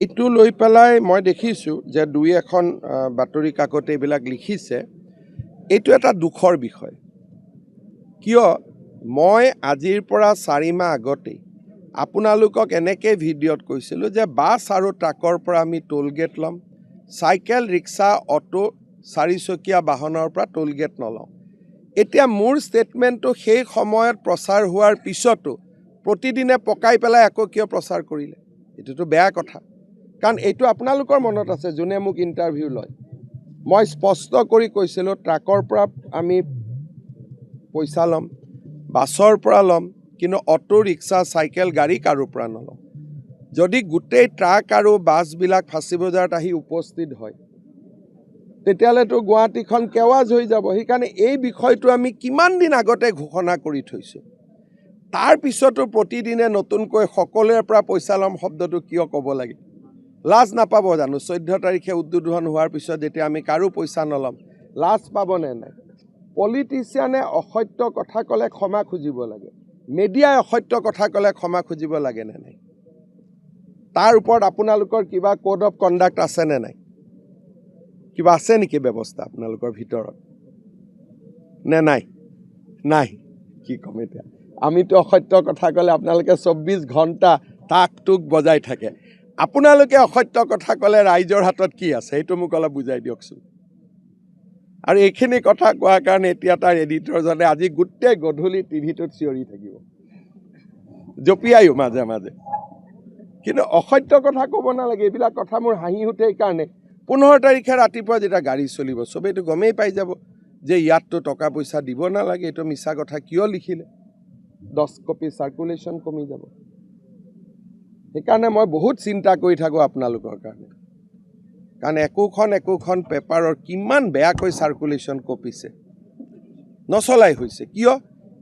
এইটো লৈ পেলাই মই দেখিছোঁ যে দুই এখন বাতৰি কাকতে এইবিলাক লিখিছে। এইটো এটা দুখৰ বিষয়, কিয় মই আজিৰ পৰা 4 মাহ আগতেই আপোনালোকক এনেকৈ ভিডিঅ'ত কৈছিলোঁ যে বাছ আৰু ট্ৰাকৰ পৰা আমি টোল গেট ল'ম, চাইকেল ৰিক্সা অটো 4চকীয়া বাহনৰ পৰা টোল গেট নলওঁ। এতিয়া মোৰ ষ্টেটমেণ্টটো সেই সময়ত প্ৰচাৰ হোৱাৰ পিছতো প্ৰতিদিনে পকাই পেলাই আকৌ কিয় প্ৰচাৰ কৰিলে? এইটোতো বেয়া কথা, কাৰণ এইটো আপোনালোকৰ মনত আছে যোনে মোক ইণ্টাৰভিউ লয়। মই স্পষ্ট কৰি কৈছিলোঁ ট্ৰাকৰ পৰা আমি পইচা ল'ম, বাছৰ পৰা ল'ম, কিন্তু অটো ৰিক্সা চাইকেল গাড়ী কাৰো পৰা নলওঁ। যদি গোটেই ট্ৰাক আৰু বাছবিলাক ফাঁচী বজাৰত আহি উপস্থিত হয় তেতিয়াহ'লেতো গুৱাহাটীখন কেৱাজ হৈ যাব। সেইকাৰণে এই বিষয়টো আমি কিমান দিন আগতে ঘোষণা কৰি থৈছোঁ। তাৰ পিছতো প্ৰতিদিনে নতুনকৈ সকলোৰে পৰা পইচা ল'ম শব্দটো কিয় ক'ব লাগে? লাজ নাপাব জানো? 14 তাৰিখে উদ্বোধন হোৱাৰ পিছত যেতিয়া আমি কাৰো পইচা নল'ম, লাজ পাবনে নাই? পলিটিচিয়ানে অসত্য কথা ক'লে ক্ষমা খুজিব লাগে, মিডিয়াই অসত্য কথা ক'লে ক্ষমা খুজিব লাগেনে নাই? তাৰ ওপৰত আপোনালোকৰ কিবা কোড অফ কণ্ডাক্ট আছেনে নাই? কিবা আছে নেকি ব্যৱস্থা আপোনালোকৰ ভিতৰত নে নাই? নাই। কি ক'ম এতিয়া? আমিতো অসত্য কথা ক'লে আপোনালোকে 24 ঘণ্টা তাক তোক বজাই থাকে। আপোনালোকে অসত্য কথা ক'লে ৰাইজৰ হাতত কি আছে সেইটো মোক অলপ বুজাই দিয়কচোন। আৰু এইখিনি কথা কোৱাৰ কাৰণে এতিয়া তাৰ এডিটৰজনে আজি গোটেই গধূলি টিভিটোত চিঞৰি থাকিব, জঁপিয়ায়ো মাজে মাজে। কিন্তু অসত্য কথা ক'ব নালাগে। এইবিলাক কথা মোৰ হাঁহি উঠে। এইকাৰণে 15 তাৰিখে ৰাতিপুৱা যেতিয়া গাড়ী চলিব চবেইটো গমেই পাই যাব যে ইয়াততো টকা পইচা দিব নালাগে, এইটো মিছা কথা কিয় লিখিলে। 10 কপি চাৰ্কুলেশ্যন কমি যাব। সেইকাৰণে মই বহুত চিন্তা কৰি থাকোঁ আপোনালোকৰ কাৰণে, কাৰণ একোখন পেপাৰৰ কিমান বেয়াকৈ চাৰ্কুলেশ্যন কপিছে, নচলাই হৈছে। কিয়?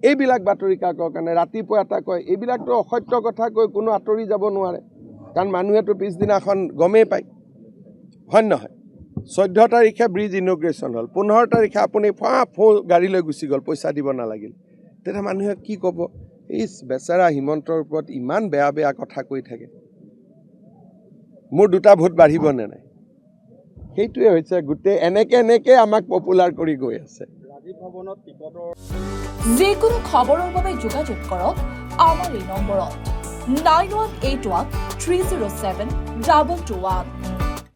এইবিলাক বাতৰি কাকৰ কাৰণে। ৰাতিপুৱা এটা কয়, এইবিলাকতো অসত্য কথা কৈ কোনো আঁতৰি যাব নোৱাৰে, কাৰণ মানুহেতো পিছদিনাখন গমেই পায়, হয় নহয়? 14 তাৰিখে ব্ৰিজ ইনগ্ৰেশ্যন হ'ল, 15 তাৰিখে আপুনি গাড়ী লৈ গুচি গ'ল, পইচা দিব নালাগিল। তেতিয়া মানুহে কি ক'ব? এই বেচেৰা হিমন্তৰ ওপৰত ইমান বেয়া বেয়া কথা কৈ থাকে, মোৰ 2টা ভোট বাঢ়িবনে নাই? সেইটোৱে হৈছে গোটেই এনেকৈ আমাক পপুলাৰ কৰি গৈ আছে। যিকোনো খবৰৰ বাবে যোগাযোগ কৰক আমাৰ এই নম্বৰত 9181 307 221।